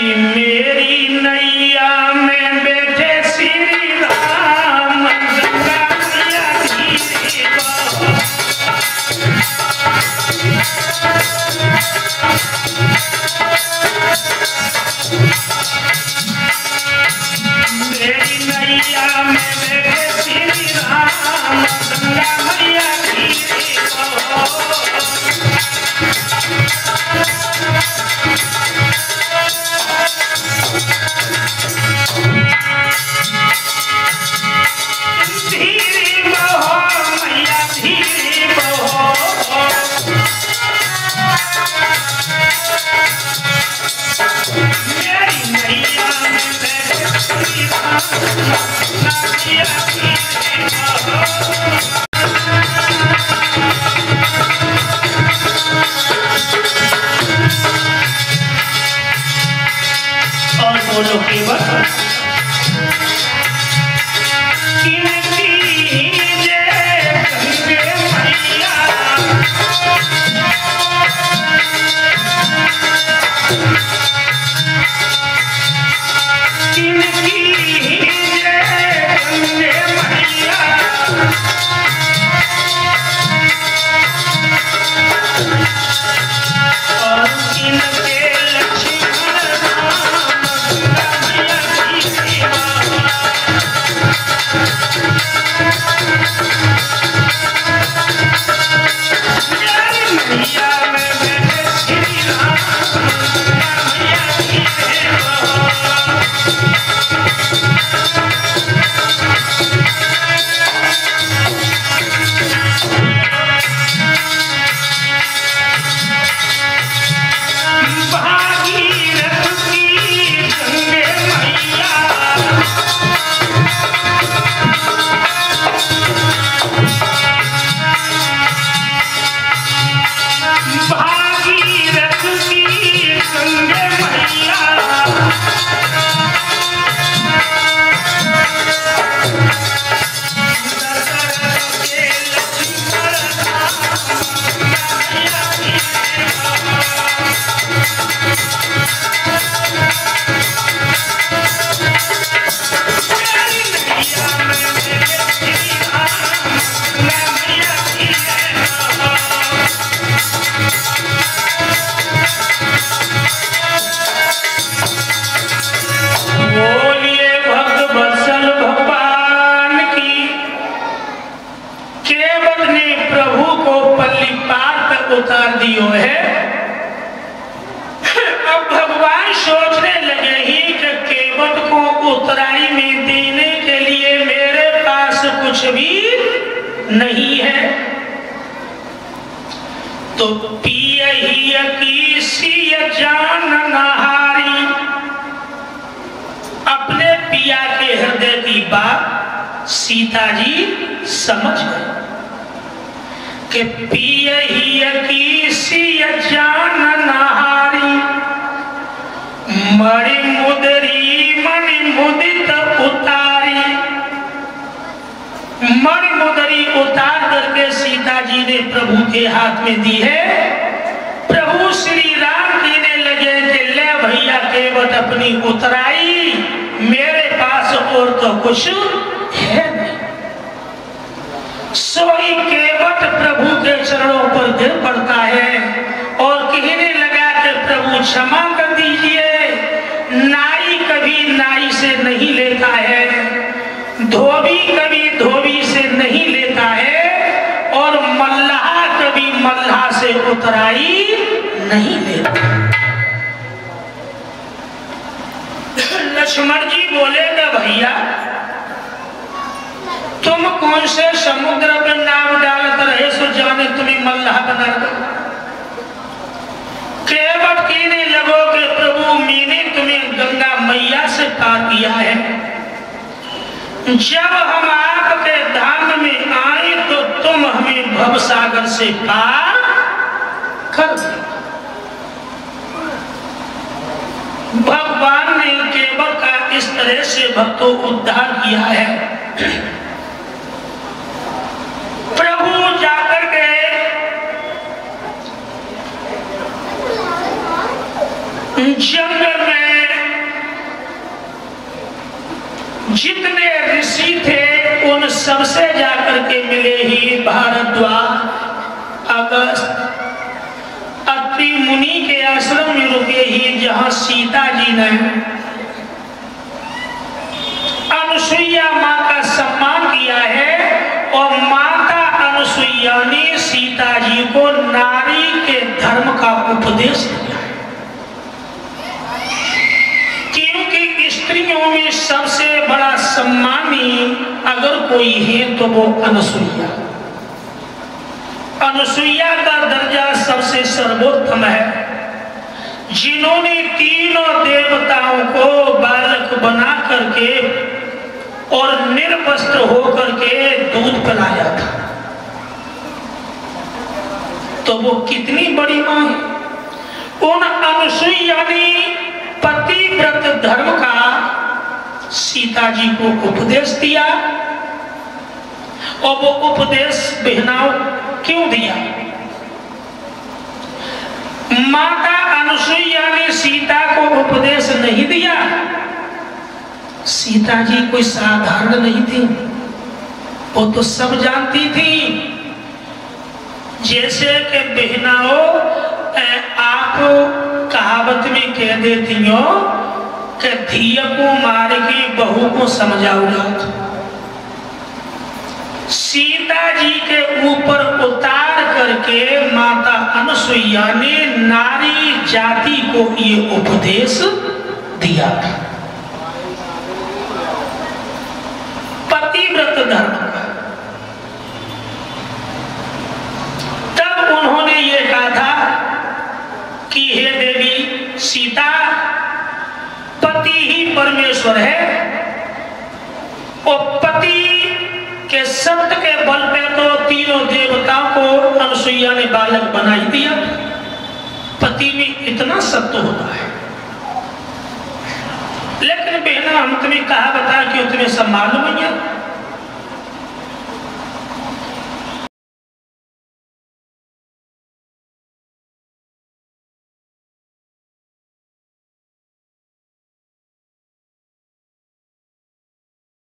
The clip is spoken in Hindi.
मेरी नैया में बैठे श्री राम, गंगा मैया धीरे बहो। मेरी नैया में बैठे श्री राम, गंगा मैया धीरे बहो। धीरे बहो मैया धीरे बहो। मेरी नैया में बैठे श्री राम, गंगा मैया धीरे बहो। और बोलो केवल किनकी जय गंगे मैया, किनकी जय गंगे मैया। और किनके लक्ष्मण राम, गंगा मैया धीरे बहो। मेरी नैया में बैठे श्री राम, गंगा मैया धीरे बहो। भागीरथ की गंगे मैया, भागीरथ की गंगे मैया। दशरथ के लक्ष्मण राम, गंगा मैया धीरे बहो। मेरी नैया में बैठे श्री राम, गंगा मैया धीरे बहो। बोलिए भक्त वत्सल भगवान की। केवट ने प्रभु को पल्ली पार तक उतार दियो है। अब भगवान सोचने लगे ही कि केवट को उतराई में देने के लिए मेरे पास कुछ भी नहीं है, तो पियही की सिय जान नहारी। अपने पिया के हृदय की बात सीता जी समझ गए कि पियही की सिय जान नहारी। मणि मुदरी मणि मुदित उतारी। मणि मुदरी उतार करके सीता जी ने प्रभु के हाथ में दी है। प्रभु श्री राम कहने लगे कि ले भैया केवट अपनी उतराई, मेरे पास और तो कुछ है नहीं। सोई केवट प्रभु के चरणों पर गिर पड़ता है और कहने लगा कि प्रभु क्षमा कर दीजिए। नाई कभी नाई से नहीं लेता है, धोबी कभी धोबी से नहीं लेता है, और मल्लाह कभी मल्लाह से उतराई नहीं लेता। लक्ष्मण जी बोले कि भैया तुम कौन से समुद्र में नाव डालते रहे सो जाने तुम्हें मल्लाह बना दो। केवट कहने लगो कि प्रभु मैंने तुम्हें गंगा मैया से पार किया है। जब हम आपके धाम में आए तो तुम हमें भवसागर से पार कर दो। भगवान ने केवट का इस तरह से भक्तों उद्धार किया है। प्रभु जाकर गए जंगल में जितने ऋषि थे उन सबसे जाकर के मिले ही भारद्वाज, अगस्त, अत्रि मुनि के आश्रम में रुके ही जहां सीता जी ने अनुसुईया माँ का सम्मान किया है और माता अनुसुईया ने सीता जी को नारी के धर्म का उपदेश दिया है। क्योंकि स्त्रियों में सबसे बड़ा सम्मानी अगर कोई है तो वो अनुसुईया। अनुसुईया का दर्जा सबसे सर्वोत्तम है, जिन्होंने तीनों देवताओं को बालक बना करके और निर्वस्त्र होकर के दूध पिलाया था। तो वो कितनी बड़ी मां है। उन अनुसुईया ने पतिव्रत धर्म का सीता जी को उपदेश दिया। और वो उपदेश बहनाओं क्यों दिया? माता अनुसुईया ने सीता को उपदेश नहीं दिया। सीता जी कोई साधारण नहीं थी, वो तो सब जानती थी। जैसे कि बहनाओं आप कहावत में कह देती हो कि धिया को मार के बहू को समझाओ। सीता जी के ऊपर उतार करके माता अनुसुईया ने नारी जाति को ये उपदेश दिया था, पतिव्रत धर्म का। तब उन्होंने ये कहा था कि हे देवी सीता, पति ही परमेश्वर है और पति के शब्द के बल पे तो तीनों देवताओं को अनुसुईया ने बालक बना ही दिया। पति में इतना सत्य होता है। लेकिन बहना हम तुम्हें कहा बता कि तुम्हें सब मालूम है।